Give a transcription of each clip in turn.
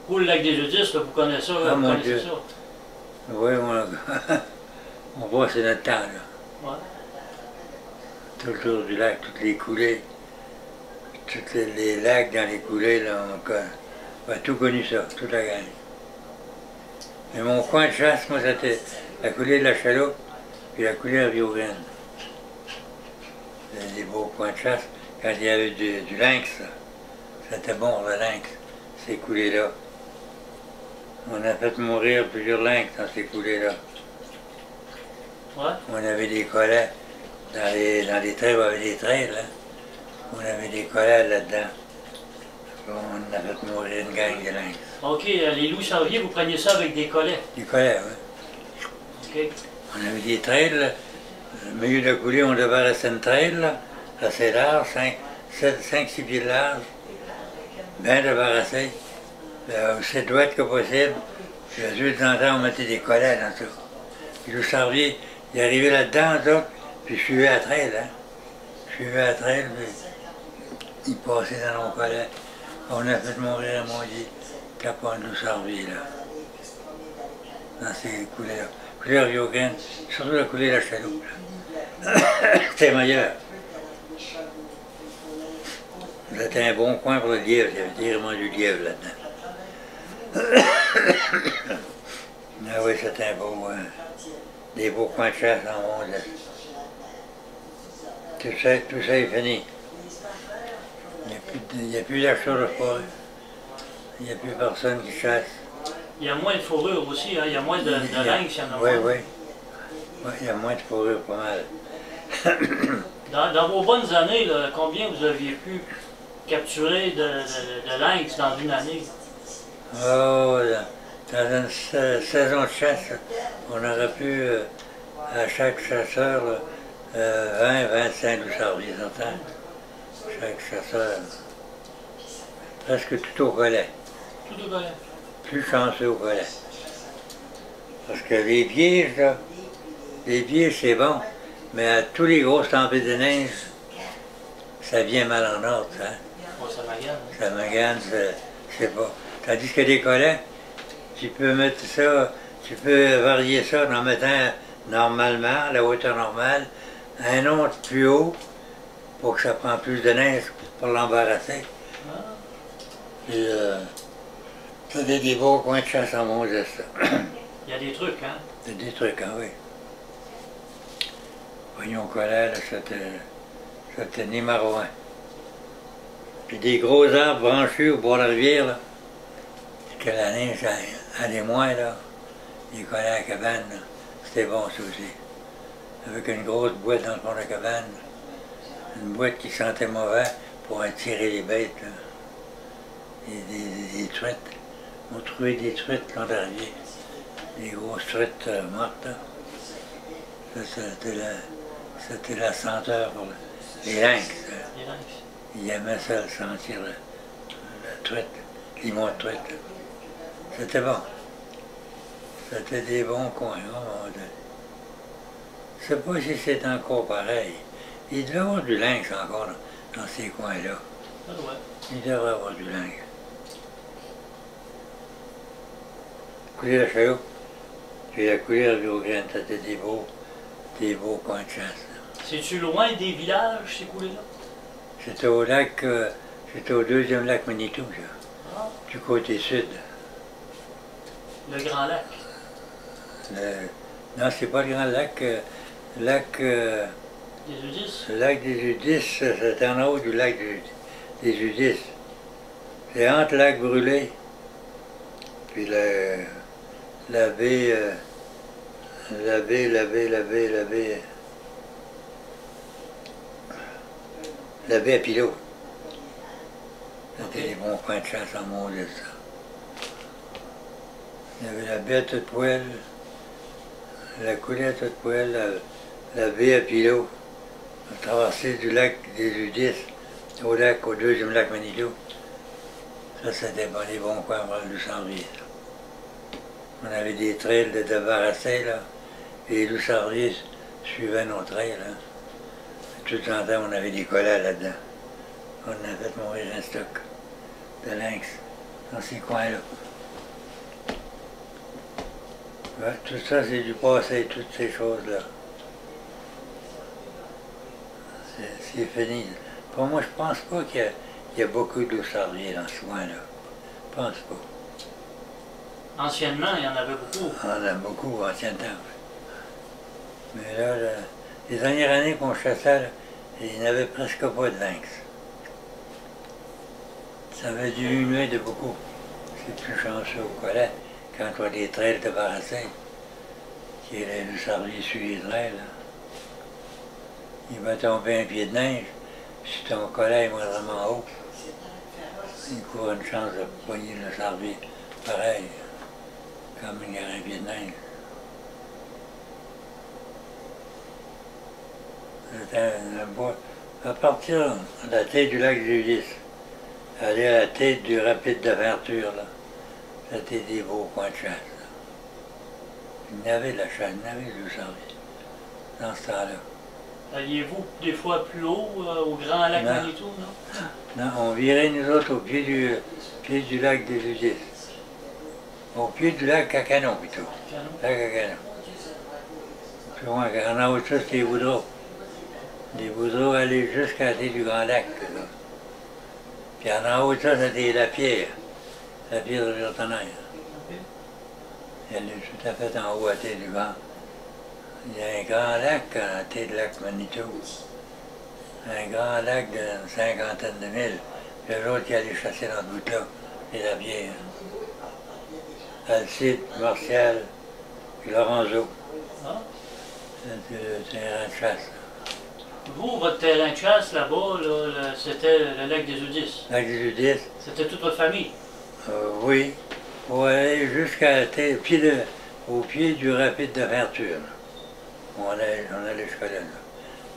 Vous, le lac des Judistes, vous connaissez ça? Ah, vous mon connaissez Dieu. ça? Oui, on voit c'est notre temps, là. Ouais. Tout le tour du lac, toutes les coulées, tous les lacs dans les coulées, là, on a tout connu ça, toute la gang. Mais mon coin de chasse, moi, c'était la coulée de la Chaloupe, puis la coulée à Rio-Grande. Des beaux coins de chasse, quand il y avait du lynx, c'était bon, le lynx, ces coulées-là. On a fait mourir plusieurs lynx dans ces coulées-là. Ouais. On avait des collets dans les trails, on avait des trails, là. On avait des collets là-dedans. On a fait mourir une gang de lynx. OK, les loups cerviers, vous preniez ça avec des collets. Des collets, oui. OK. On avait des trails, là. Au milieu de la coulée, on devait rester une trail, là, assez large, 5-6 pieds de large, bien débarrassé, aussi droite que possible. Puis de temps en temps, on mettait des collets dans tout. Puis le cervier, il arrivait là-dedans, tout, puis je suivais la trail, hein. Je suivais la trail, puis il passait dans nos collets. On a fait mourir, mon Dieu, capon de cervier, là, dans ces coulées-là. Coulée Rio-Grande, surtout la coulée de la Chaloupe, là. C'était meilleur. C'était un bon coin pour le lièvre, il y avait vraiment du lièvre là-dedans. Ah oui, c'était un beau, des beaux coins de chasse en monde. Tout ça est fini. Il n'y a plus d'achat de forêt. Il n'y a plus personne qui chasse. Il y a moins de fourrure aussi, hein? Il y a moins de lynx, il y en a oui, moins. oui. Oui, il y a moins de fourrure, pas mal. Dans vos bonnes années, là, combien vous aviez pu capturer de lynx dans une année? Oh, dans une saison de chasse, on aurait pu, à chaque chasseur, 20-25 loups cerviers, j'entends. Chaque chasseur. Presque tout au collet. Tout au collet. Plus chanceux au collet. Parce que les pièges, là, les pièges, c'est bon, mais à tous les grosses tempêtes de neige, ça vient mal en ordre, hein. Oh, ça magane. Ça magane, c'est pas. Tandis que des collets, tu peux mettre ça, tu peux varier ça en mettant normalement, la hauteur normale, un autre plus haut, pour que ça prenne plus de neige pour l'embarrasser. Ah. Puis, ça des beaux coins de chasse en Moses, ça. Il y a des trucs, hein? C'est des trucs, hein, oui. Voyons collet, là, c'était numéro 1. Puis des gros arbres branchus au bord de la rivière, là, que la neige allait moins, là. Les collets à la cabane, là, c'était bon, ça aussi. Avec une grosse boîte dans le fond de la cabane. Une boîte qui sentait mauvais pour attirer les bêtes, là. Des truites. On trouvait des truites dans la rivière. Des grosses truites mortes, là. Ça, c'était la senteur pour les lynx. Les lynx. Ils aimaient ça, sentir la truite, limon de truite. C'était bon. C'était des bons coins. Oh, je ne sais pas si c'est encore pareil. Il devait y avoir du lynx encore dans ces coins-là. Ah ouais. Il devrait y avoir du lynx. Couler la Chaloupe, puis la coulée à Rio-Grande, c'était des beaux coins de chasse. C'est-tu loin des villages, ces coulées-là? C'était au lac, c'était au deuxième lac Manitou, ça, Ah. du côté sud. Le Grand Lac. Non, c'est pas le Grand Lac. Les Udis? Le lac des Udis, c'est en haut du lac des Udis. C'est entre le lac Brûlé, puis la baie à Pilot. C'était des bons coins de chasse en monde, ça. Il y avait la baie à toute poêle, la coulée à toute poêle, la baie à Pilot. On traversait du lac des Udis au deuxième lac Manitou. Ça, c'était des bons coins pour le loup-cervier. On avait des trails de débarrasser, là, et les loups-cerviers suivaient nos trails, là. Tout le temps, on avait des collets là-dedans. On a fait mourir un stock de lynx dans ces coins-là. Ouais, tout ça, c'est du passé, toutes ces choses-là. C'est fini. Pour moi, je pense pas qu'il y a beaucoup d'eau salée dans ce coin-là. Je pense pas. Anciennement, il y en avait beaucoup. On en a beaucoup ancien temps. Mais là, les dernières années qu'on chassait, là, il n'y avait presque pas de lynx. Ça avait diminué de beaucoup. C'est plus chanceux au collet quand on a des trails de barassin, qui est le sarlier sur les trails. Là. Il va tomber un pied de neige, si ton collet est vraiment haut, il court une chance de poigner le sarlier pareil, comme il y a un pied de neige. À partir de la tête du lac Judis, aller à la tête du rapide d'ouverture, là, c'était des beaux coins de chasse. Là. Il y avait de la chasse, il y avait du sarlier dans ce temps-là. Alliez-vous des fois plus haut, au grand lac Manitou, non? Non, on virait nous autres au pied du lac des Judis. Au pied du lac Cacano, plutôt. Lac Cacano. Puis loin, en haut de ça, c'était les Boudreaux. Les Boudreaux allaient jusqu'à la tête du grand lac. Là. Puis en haut de ça, c'était la pierre de Virtonnerre. Elle est tout à fait en haut à la tête du grand. Il y a un grand lac à la tête du lac Manitou. Un grand lac d'une cinquantaine de milles. Puis l'autre qui allait chasser dans ce bout-là, c'est la pierre. Alcide, Martial, puis Lorenzo. Ah. C'est le terrain de chasse. Vous, votre terrain de chasse là-bas, là, c'était le lac des Udis. Lac des Udis. C'était toute votre famille? Oui. Pour aller jusqu'à au pied du rapide d'ouverture. On allait jusqu'à là.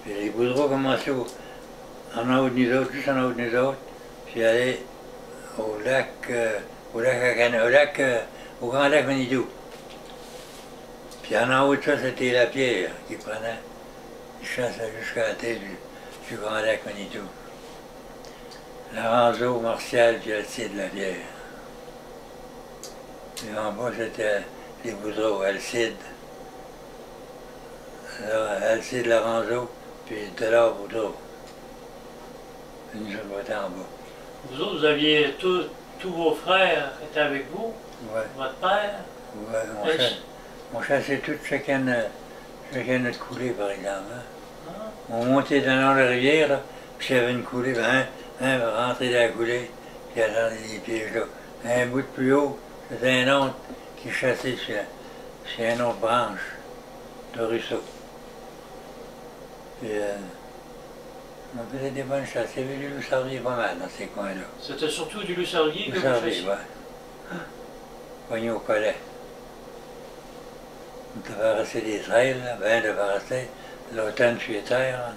Puis les Boudreaux commençaient en haut de nous autres, juste en haut de nous autres, puis aller au grand lac Manitou. Puis en haut de ça, c'était la pierre qui prenait. Il chassait jusqu'à la tête du grand lac Manitou. Lorenzo, Martial, puis Alcide de la pierre. Puis en bas, c'était les Boudreaux, Alcide. Alcide Lorenzo, puis Delors Boudreau. Puis nous autres étions en bas. Vous autres, vous aviez tous vos frères étaient avec vous? Ouais. Votre père? Ouais, on chassait toutes chacun notre coulée, par exemple. Hein. Ah. On montait dans la rivière, là, puis s'il y avait une coulée, ben, un va rentrer dans la coulée, puis attendre les pièges là. Un bout de plus haut, c'était un autre qui chassait sur une autre branche de ruisseau. Puis, on faisait des bonnes chasses. Il y avait du loup-sarlier pas mal dans ces coins-là. C'était surtout du loup-sarlier que vous Loup-sarlier, chassiez? ouais. Pogné au collet. On débarrassait des trails, bien débarrassés. L'automne sur les terres.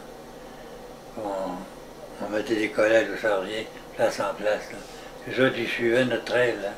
On mettait des collets de loup-sarlier, place en place. Là. Les autres, ils suivaient notre trail. Là.